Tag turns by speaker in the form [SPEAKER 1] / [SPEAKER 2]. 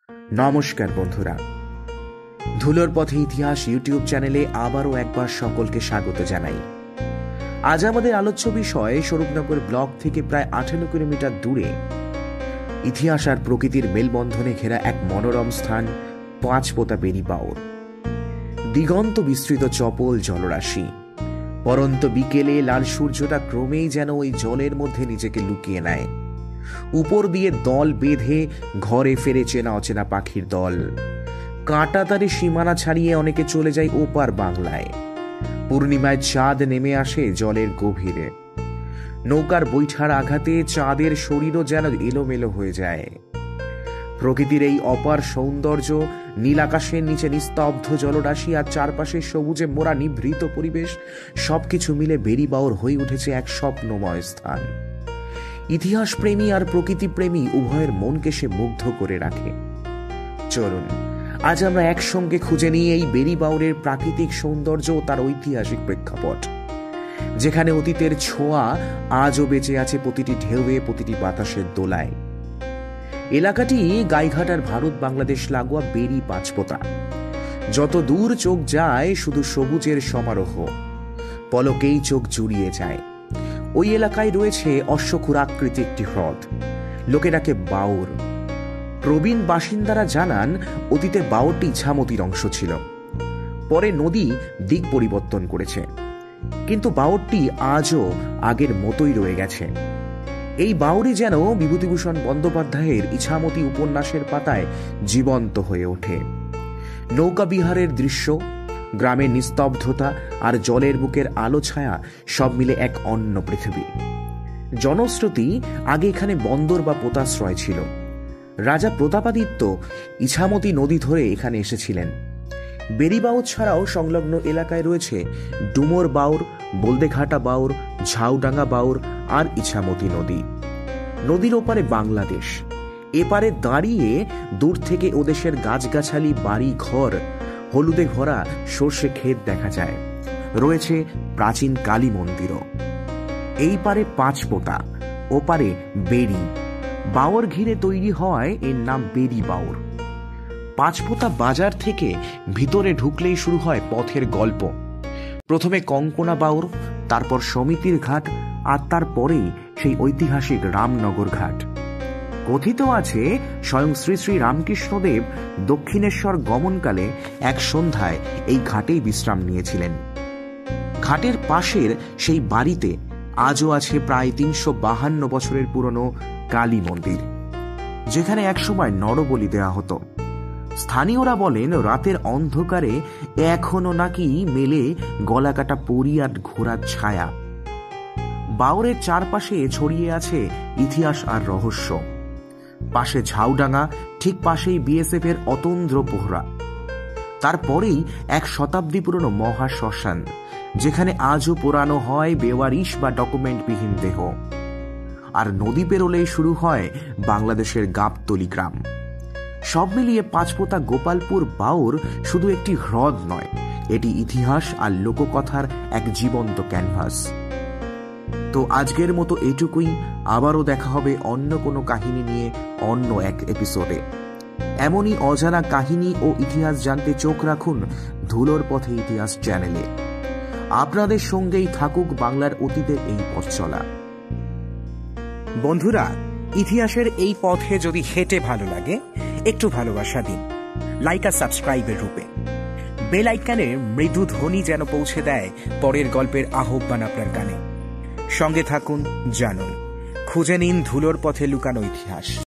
[SPEAKER 1] নমস্কার বন্ধুরা, ধুলোর পথে ইতিহাস ইউটিউব চ্যানেলে আবারও একবার সকলকে স্বাগত জানাই। আজ আমাদের আলোচ্য বিষয় স্বরূপনগর ব্লক থেকে প্রায় 18 কিলোমিটার দূরে ইতিহাস আর প্রকৃতির মেলবন্ধনে ঘেরা এক মনোরম স্থান পাঁচপোতা বেরি বাউর। দিগন্ত বিস্তৃত চপল জলরাশি, পরন্ত বিকেলে লাল সূর্যটা ক্রমেই যেন ওই জলের মধ্যে নিজেকে লুকিয়ে নেয়। উপর দিয়ে দল বেঁধে ঘরে ফেরে চেনা অচেনা পাখির দল। কাঁটাতারে সীমানা ছাড়িয়ে অনেকে চলে যায় ওপার বাংলায়। পূর্ণিমায় চাঁদ নেমে আসে জলের গভীরে। নৌকার বৈঠার আঘাতে চাঁদের শরীরও যেন এলোমেলো হয়ে যায়। প্রকৃতির এই অপার সৌন্দর্য, নীল আকাশের নিচে নিস্তব্ধ জলরাশি আর চারপাশে সবুজে মোড়া নিভৃত পরিবেশ, সবকিছু মিলে বেরি বাউর হয়ে উঠেছে এক স্বপ্নময় স্থান। ইতিহাস প্রেমী আর প্রকৃতি প্রেমী উভয়ের মনকে সে মুগ্ধ করে রাখে। চলুন আজ আমরা একসঙ্গে খুঁজে নিই এই বেরি বাউরের প্রাকৃতিক সৌন্দর্য ও তার ঐতিহাসিক প্রেক্ষাপট, যেখানে অতীতের ছোঁয়া আজও বেঁচে আছে প্রতিটি ঢেউয়ে, প্রতিটি বাতাসের দোলায়। এলাকাটি গাইঘাট আর ভারত বাংলাদেশ লাগোয়া বেরি পাঁচপোতা। যত দূর চোখ যায় শুধু সবুজের সমারোহ, পলকেই চোখ জুড়িয়ে যায়। ওই এলাকায় রয়েছে অশ্বক্ষুরাকৃতি একটি হ্রদ, লোকেরাকে বাউর। প্রবীণ বাসিন্দারা জানান অতীতে বাউরটি ইছামতির অংশ ছিল, পরে নদী দিক পরিবর্তন করেছে, কিন্তু বাউরটি আজও আগের মতোই রয়ে গেছে। এই বাউরই যেন বিভূতিভূষণ বন্দ্যোপাধ্যায়ের ইছামতি উপন্যাসের পাতায় জীবন্ত হয়ে ওঠে। নৌকা বিহারের দৃশ্য, গ্রামের নিস্তব্ধতা আর জলের বুকের আলো ছায়া সব মিলে এক অন্য পৃথিবী। জনশ্রুতি আগে এখানে বন্দর বা পোতাশ্রয় ছিল। রাজা প্রতাপাদিত্য ইছামতি নদী ধরে এখানে এসেছিলেন। বেরি বাউর ছাড়াও সংলগ্ন এলাকায় রয়েছে ডুমর বাউর, বলদেঘাটা বাউর, ঝাউডাঙ্গা বাউর আর ইছামতি নদী। নদীর ওপারে বাংলাদেশ, এপারে দাঁড়িয়ে দূর থেকে ওদেশের গাছগাছালি, বাড়ি ঘর, হলুদে ভরা সর্ষে ক্ষেত দেখা যায়। রয়েছে প্রাচীন কালী মন্দিরও। এই পারে পাঁচপোতা, ওপারে বেরি বাউর ঘিরে তৈরি হয় এর নাম বেরি বাউর। পাঁচপোতা বাজার থেকে ভিতরে ঢুকলেই শুরু হয় পথের গল্প। প্রথমে কঙ্কনা বাউর, তারপর সমিতির ঘাট, আর তারপরেই সেই ঐতিহাসিক রামনগর ঘাট। কথিত আছে স্বয়ং শ্রী শ্রী রামকৃষ্ণদেব দক্ষিণেশ্বর গমনকালে এক সন্ধ্যায় এই ঘাটেই বিশ্রাম নিয়েছিলেন। ঘাটের পাশের সেই বাড়িতে আজও আছে প্রায় 352 বছরের পুরনো কালী মন্দির, যেখানে একসময় নরবলি দেওয়া হতো। স্থানীয়রা বলেন রাতের অন্ধকারে এখনো নাকি মেলে গলাকাটা পরী আর ঘোড়ার ছায়া। বাউরের চারপাশে ছড়িয়ে আছে ইতিহাস আর রহস্য। পাশে ঝাউডাঙ্গা, ঠিক পাশেই বিএসএফ এর অতন্দ্র প্রহরা। তারপরেই 1 শতাব্দী পুরনো মহা শ্মশান, যেখানে আজও পোড়ানো হয় বেওয়ারিশ বা ডকুমেন্টবিহীন দেহ। আর নদী পেরোলেই শুরু হয় বাংলাদেশের গাবতলী গ্রাম। সব মিলিয়ে পাঁচপোতা গোপালপুর বাউর শুধু একটি হ্রদ নয়, এটি ইতিহাস আর লোককথার এক জীবন্ত ক্যানভাস। তো আজকের মতো এটুকুই। আবারও দেখা হবে অন্য কোনো কাহিনী নিয়ে অন্য এক এপিসোডে। এমনই অজানা কাহিনী ও ইতিহাস জানতে চোখ রাখুন ধুলোর পথে ইতিহাস চ্যানেলে। আপনাদের সঙ্গেই থাকুক বাংলার অতীতের এই পথ চলা।
[SPEAKER 2] বন্ধুরা, ইতিহাসের এই পথে যদি হেঁটে ভালো লাগে, একটু ভালোবাসা দিন, লাইক আর সাবস্ক্রাইবের রূপে। বেল আইকনের মৃদু ধ্বনি যেন পৌঁছে দেয় পরের গল্পের আহ্বান আপনার কানে। সঙ্গে থাকুন, জানুন, খুঁজে নিন ধুলোর পথে লুকানো ইতিহাস।